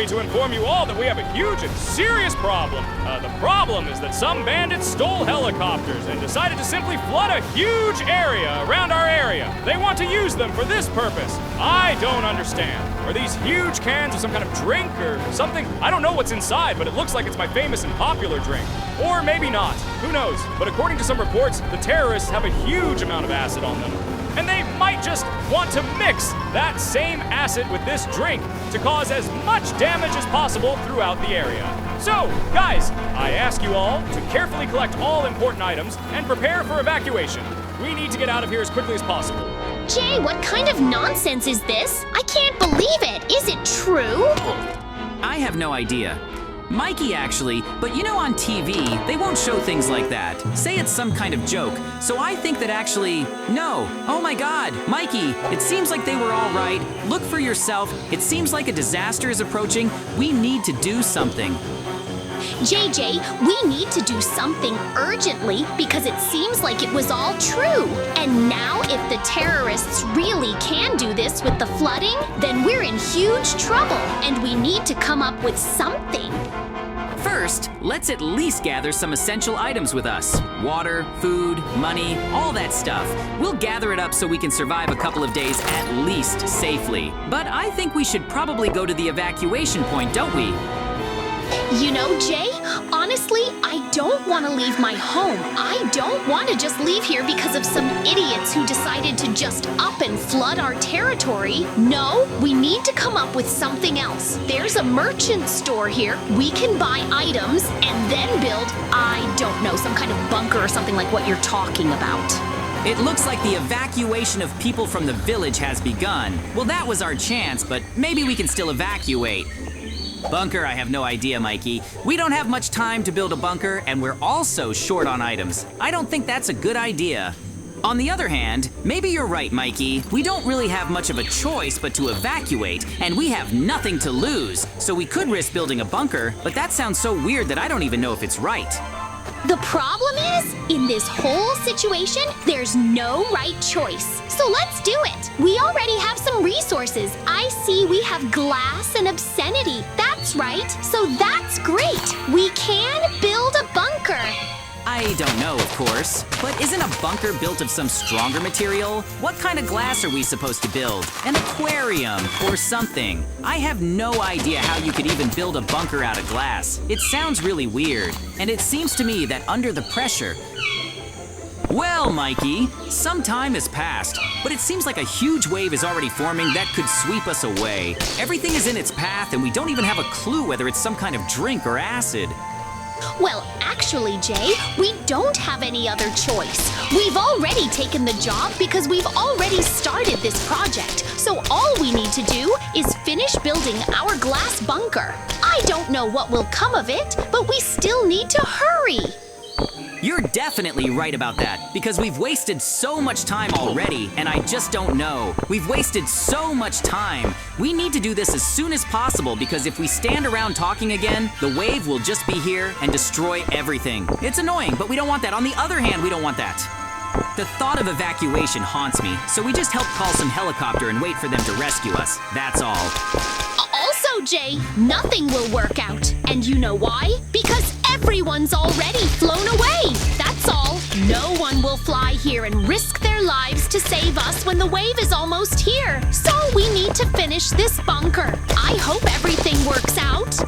sorry to inform you all that we have a huge and serious problem. The problem is that some bandits stole helicopters and decided to simply flood a huge area around our area. They want to use them for this purpose. I don't understand. Are these huge cans of some kind of drink or something? I don't know what's inside, but it looks like it's my famous and popular drink. Or maybe not. Who knows? But according to some reports, the terrorists have a huge amount of acid on them. And they might just want to mix that same acid with this drink to cause as much damage as possible throughout the area. So, guys, I ask you all to carefully collect all important items and prepare for evacuation. We need to get out of here as quickly as possible. Jay, what kind of nonsense is this? I can't believe it. Is it true? I have no idea. Mikey, actually, but you know on TV, they won't show things like that. Say it's some kind of joke, so I think that actually, no. Oh my God, Mikey, it seems like they were all right. Look for yourself. It seems like a disaster is approaching. We need to do something. JJ, we need to do something urgently because it seems like it was all true. And now if the terrorists really can do this with the flooding, then we're in huge trouble and we need to come up with something. First, let's at least gather some essential items with us. Water, food, money, all that stuff. We'll gather it up so we can survive a couple of days at least safely. But I think we should probably go to the evacuation point, don't we? You know, Jay, honestly, I don't want to leave my home. I don't want to just leave here because of some idiots who decided to just up and flood our territory. No, we need to come up with something else. There's a merchant store here. We can buy items and then build, I don't know, some kind of bunker or something like what you're talking about. It looks like the evacuation of people from the village has begun. Well, that was our chance, but maybe we can still evacuate. Bunker, I have no idea, Mikey. We don't have much time to build a bunker, and we're also short on items. I don't think that's a good idea. On the other hand, maybe you're right, Mikey. We don't really have much of a choice but to evacuate, and we have nothing to lose. So we could risk building a bunker, but that sounds so weird that I don't even know if it's right. The problem is, in this whole situation, there's no right choice. So let's do it. We already have some resources. I see we have glass and obscenity. That's right. So that's great. We can build a bunker. I don't know, of course, but isn't a bunker built of some stronger material? What kind of glass are we supposed to build? An aquarium or something? I have no idea how you could even build a bunker out of glass. It sounds really weird, and it seems to me that under the pressure... Well, Mikey, some time has passed, but it seems like a huge wave is already forming that could sweep us away. Everything is in its path, and we don't even have a clue whether it's some kind of drink or acid. Well, actually, Jay, we don't have any other choice. We've already taken the job because we've already started this project. So all we need to do is finish building our glass bunker. I don't know what will come of it, but we still need to hurry. You're definitely right about that, because we've wasted so much time already, and I just don't know. We've wasted so much time. We need to do this as soon as possible, because if we stand around talking again, the wave will just be here and destroy everything. It's annoying, but we don't want that. On the other hand, we don't want that. The thought of evacuation haunts me, so we just help call some helicopter and wait for them to rescue us. That's all. Also, Jay, nothing will work out. And you know why? Because everyone's already flown away. That's all. No one will fly here and risk their lives to save us when the wave is almost here. So we need to finish this bunker. I hope everything works out.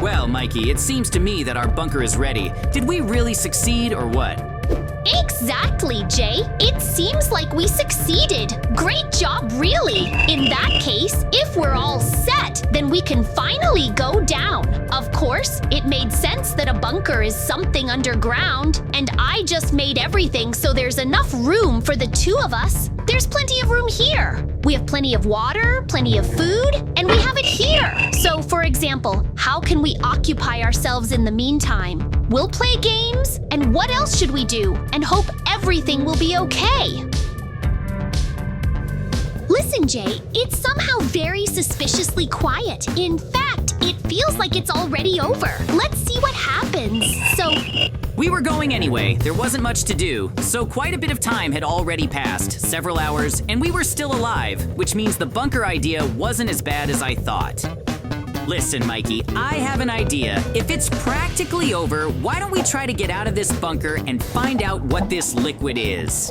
Well, Mikey, it seems to me that our bunker is ready. Did we really succeed or what? Exactly, Jay. It seems like we succeeded. Great job, really. In that case, if we're all set, then we can finally go down. Of course, it made sense that a bunker is something underground, and I just made everything so there's enough room for the two of us. There's plenty of room here. We have plenty of water, plenty of food, and we have it here. So, for example, how can we occupy ourselves in the meantime? We'll play games, and what else should we do? And hope everything will be okay. Listen, Jay, it's somehow very suspiciously quiet. In fact, It feels like it's already over. Let's see what happens. So, We were going anyway, there wasn't much to do, so quite a bit of time had already passed, several hours, and we were still alive, which means the bunker idea wasn't as bad as I thought. Listen, Mikey, I have an idea. If it's practically over, why don't we try to get out of this bunker and find out what this liquid is?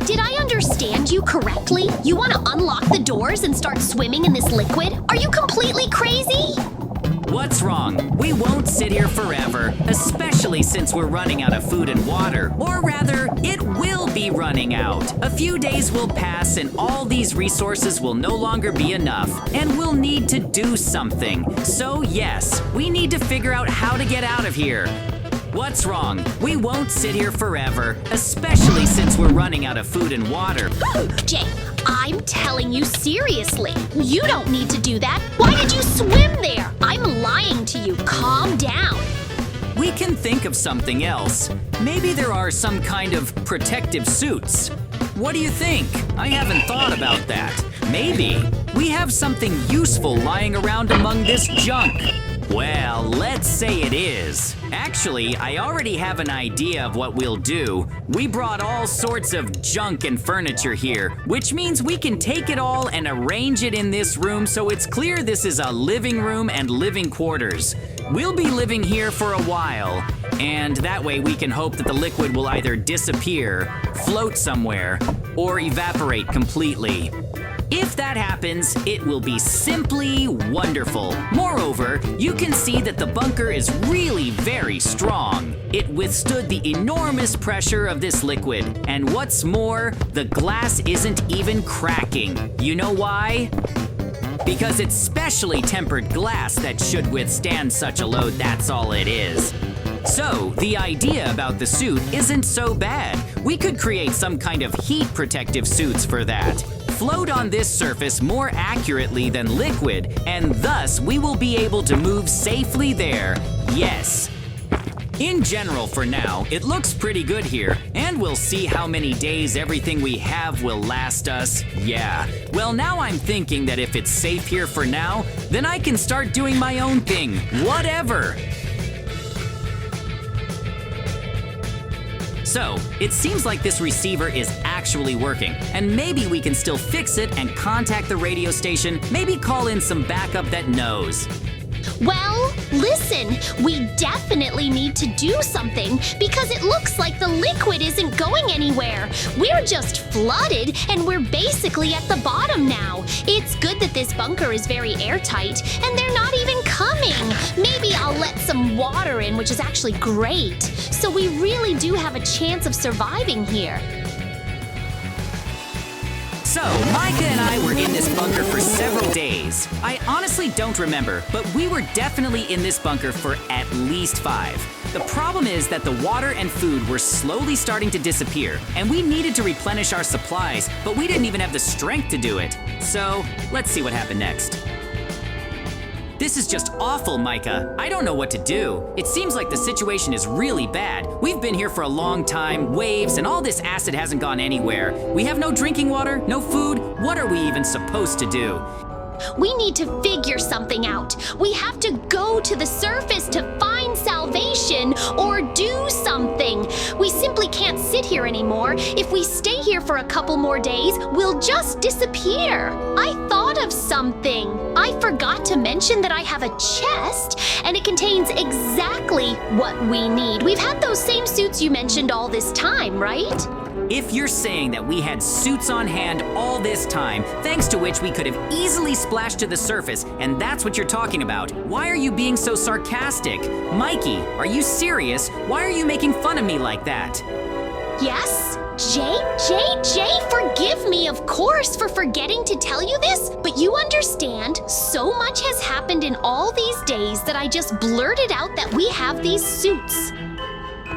did I understand you correctly? You want to unlock the doors and start swimming in this liquid? Are you completely crazy? What's wrong? We won't sit here forever, especially since we're running out of food and water. Or rather, it will be running out. A few days will pass and all these resources will no longer be enough, and we'll need to do something. So yes, we need to figure out how to get out of here. What's wrong? We won't sit here forever, especially since we're running out of food and water. Jay, I'm telling you seriously. You don't need to do that. Why did you swim there? I'm lying to you. Calm down. We can think of something else. Maybe there are some kind of protective suits. What do you think? I haven't thought about that. Maybe we have something useful lying around among this junk. Well, let's say it is. Actually, I already have an idea of what we'll do. We brought all sorts of junk and furniture here, which means we can take it all and arrange it in this room so it's clear this is a living room and living quarters. We'll be living here for a while, and that way we can hope that the liquid will either disappear, float somewhere, or evaporate completely. If that happens, it will be simply wonderful. Moreover, you can see that the bunker is really very strong. It withstood the enormous pressure of this liquid. And what's more, the glass isn't even cracking. You know why? Because it's specially tempered glass that should withstand such a load, that's all it is. So, the idea about the suit isn't so bad. We could create some kind of heat protective suits for that. Float on this surface more accurately than liquid, and thus we will be able to move safely there. Yes. In general, for now, it looks pretty good here, and we'll see how many days everything we have will last us. Yeah. Well, now I'm thinking that if it's safe here for now, then I can start doing my own thing. Whatever. So, it seems like this receiver is actually working, and maybe we can still fix it and contact the radio station, maybe call in some backup that knows. Well, listen, we definitely need to do something because it looks like the liquid isn't going anywhere. We're just flooded and we're basically at the bottom now. It's good that this bunker is very airtight and they're not even coming. Maybe I'll let some water in, which is actually great. So we really do have a chance of surviving here. So, Micah and I were in this bunker for several days. I honestly don't remember, but we were definitely in this bunker for at least 5. The problem is that the water and food were slowly starting to disappear, and we needed to replenish our supplies, but we didn't even have the strength to do it. So, let's see what happened next. This is just awful, Micah. I don't know what to do. It seems like the situation is really bad. We've been here for a long time, waves, and all this acid hasn't gone anywhere. We have no drinking water, no food. What are we even supposed to do? We need to figure something out. We have to go to the surface to find salvation or do something. We simply can't sit here anymore. If we stay here for a couple more days, we'll just disappear. I thought of something. I forgot to mention that I have a chest, and it contains exactly what we need. We've had those same suits you mentioned all this time, right? If you're saying that we had suits on hand all this time, thanks to which we could have easily splashed to the surface, and that's what you're talking about, why are you being so sarcastic? Mikey, are you serious? Why are you making fun of me like that? Yes? Jay, forgive me, of course, for forgetting to tell you this, but you understand, so much has happened in all these days that I just blurted out that we have these suits.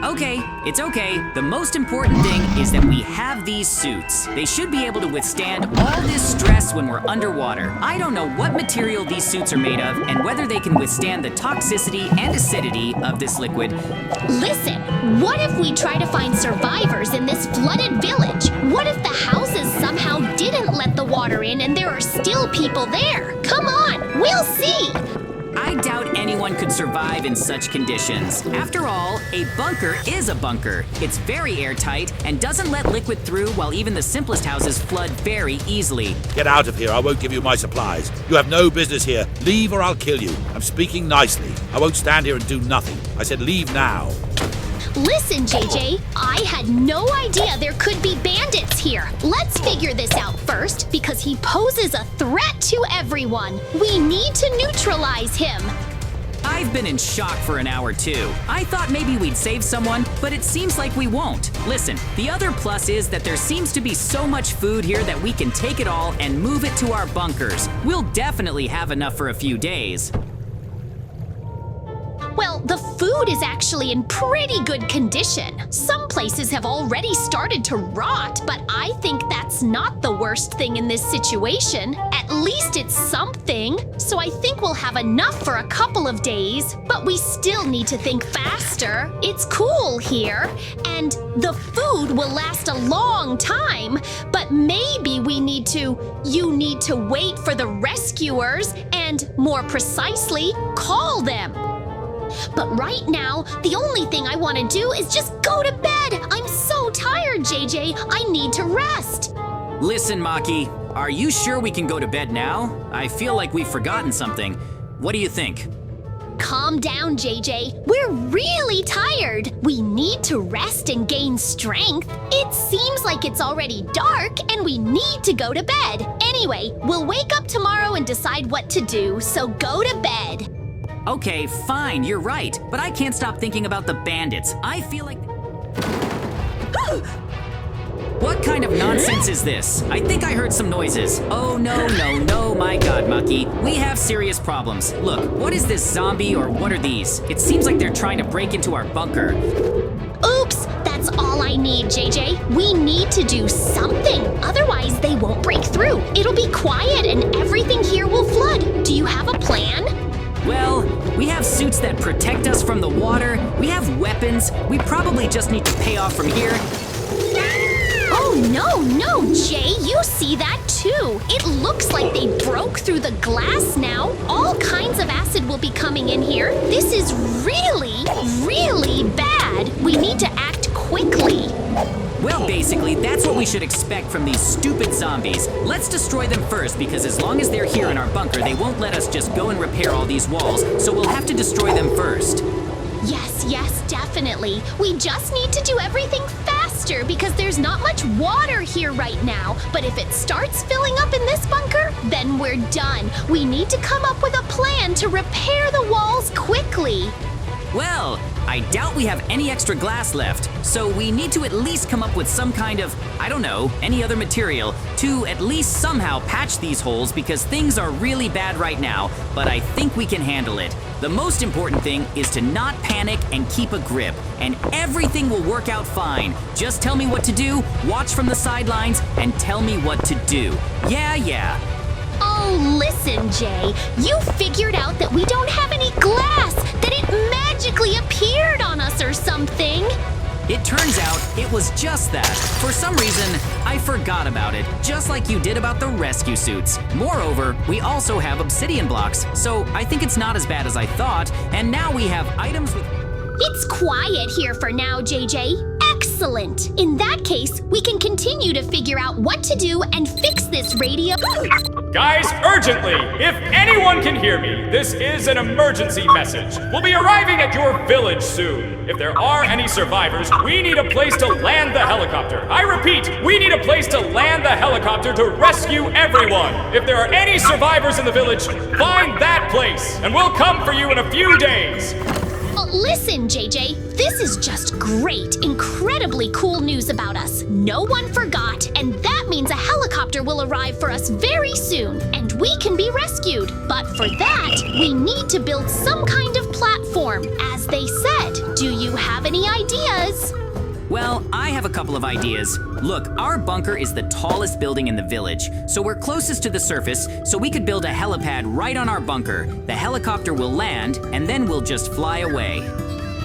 Okay, it's okay. The most important thing is that we have these suits. They should be able to withstand all this stress when we're underwater. I don't know what material these suits are made of and whether they can withstand the toxicity and acidity of this liquid. Listen, what if we try to find survivors in this flooded village? What if the houses somehow didn't let the water in and there are still people there? Come on, we'll see. anyone could survive in such conditions. After all, a bunker is a bunker. It's very airtight and doesn't let liquid through, while even the simplest houses flood very easily. Get out of here, I won't give you my supplies. You have no business here. Leave or I'll kill you. I'm speaking nicely. I won't stand here and do nothing. I said leave now. Listen, JJ, I had no idea there could be bandits here. Let's figure this out first, because he poses a threat to everyone. We need to neutralize him. I've been in shock for an hour too. I thought maybe we'd save someone, but it seems like we won't. Listen, the other plus is that there seems to be so much food here that we can take it all and move it to our bunkers. We'll definitely have enough for a few days. Well, the food is actually in pretty good condition. Some places have already started to rot, but I think that's not the worst thing in this situation. At least it's something. So I think we'll have enough for a couple of days, but we still need to think faster. It's cool here, and the food will last a long time, but maybe you need to wait for the rescuers and, more precisely, call them. But right now, the only thing I want to do is just go to bed. I'm so tired, JJ. I need to rest. Listen, Maki, are you sure we can go to bed now? I feel like we've forgotten something. What do you think? Calm down, JJ. We're really tired. We need to rest and gain strength. It seems like it's already dark and we need to go to bed. Anyway, we'll wake up tomorrow and decide what to do, so go to bed. Okay, fine, you're right, but I can't stop thinking about the bandits. I feel like... What kind of nonsense is this? I think I heard some noises. Oh, no, my God, Maki. We have serious problems. Look, what is this zombie or what are these? It seems like they're trying to break into our bunker. Oops, that's all I need, JJ. We need to do something. Otherwise, they won't break through. It'll be quiet and everything here will flood. Do you have a plan? Well, we have suits that protect us from the water. We have weapons. We probably just need to pay off from here. Oh, no, Jay, you see that too. It looks like they broke through the glass now. All kinds of acid will be coming in here. This is really, really bad. We need to act quickly. Well, basically, that's what we should expect from these stupid zombies. Let's destroy them first, because as long as they're here in our bunker, they won't let us just go and repair all these walls, so we'll have to destroy them first. Yes, definitely. We just need to do everything faster because there's not much water here right now. But if it starts filling up in this bunker, then we're done. We need to come up with a plan to repair the walls quickly. Well, I doubt we have any extra glass left, so we need to at least come up with some kind of, I don't know, any other material to at least somehow patch these holes because things are really bad right now, but I think we can handle it. The most important thing is to not panic and keep a grip, and everything will work out fine. Just tell me what to do, watch from the sidelines, and tell me what to do. Yeah. Oh, listen, Jay. You figured out that we don't have any glass, that it magically appeared on us or something. It turns out it was just that. For some reason, I forgot about it, just like you did about the rescue suits. Moreover, we also have obsidian blocks, so I think it's not as bad as I thought, and now we have items with... It's quiet here for now, JJ. Excellent. In that case, we can continue to figure out what to do and fix this radio. Guys, urgently, if anyone can hear me, this is an emergency message. We'll be arriving at your village soon. If there are any survivors, we need a place to land the helicopter. I repeat, we need a place to land the helicopter to rescue everyone. If there are any survivors in the village, find that place, and we'll come for you in a few days. Listen, JJ, this is just great, incredibly cool news about us. No one forgot, and that means a helicopter will arrive for us very soon, and we can be rescued. But for that, we need to build some kind of platform, as they said. Do you have any ideas? Well, I have a couple of ideas. Look, our bunker is the tallest building in the village, so we're closest to the surface, so we could build a helipad right on our bunker. The helicopter will land, and then we'll just fly away.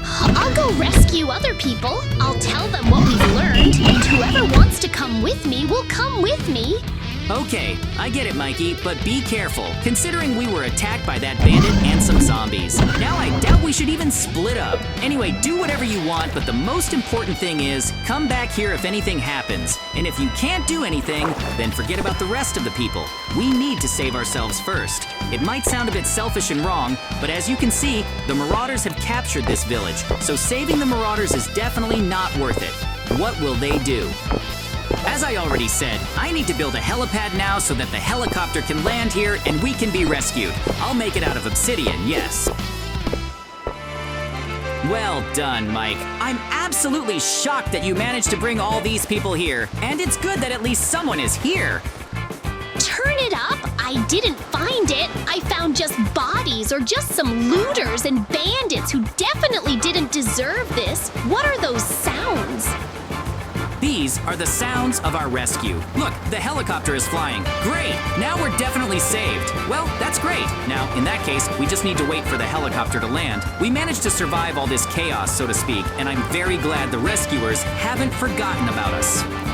I'll go rescue other people. I'll tell them what we've learned, and whoever wants to come with me will come with me. Okay, I get it, Mikey, but be careful, considering we were attacked by that bandit and some zombies. Now I doubt we should even split up. Anyway, do whatever you want, but the most important thing is, come back here if anything happens. And if you can't do anything, then forget about the rest of the people. We need to save ourselves first. It might sound a bit selfish and wrong, but as you can see, the Marauders have captured this village, so saving the Marauders is definitely not worth it. What will they do? As I already said, I need to build a helipad now so that the helicopter can land here and we can be rescued. I'll make it out of obsidian, yes. Well done, Mike. I'm absolutely shocked that you managed to bring all these people here, and it's good that at least someone is here. Turn it up! I didn't find it. I found just bodies or just some looters and bandits who definitely didn't deserve this. What are those sounds? These are the sounds of our rescue. Look, the helicopter is flying. Great! Now we're definitely saved. Well, that's great. Now, in that case, we just need to wait for the helicopter to land. We managed to survive all this chaos, so to speak, and I'm very glad the rescuers haven't forgotten about us.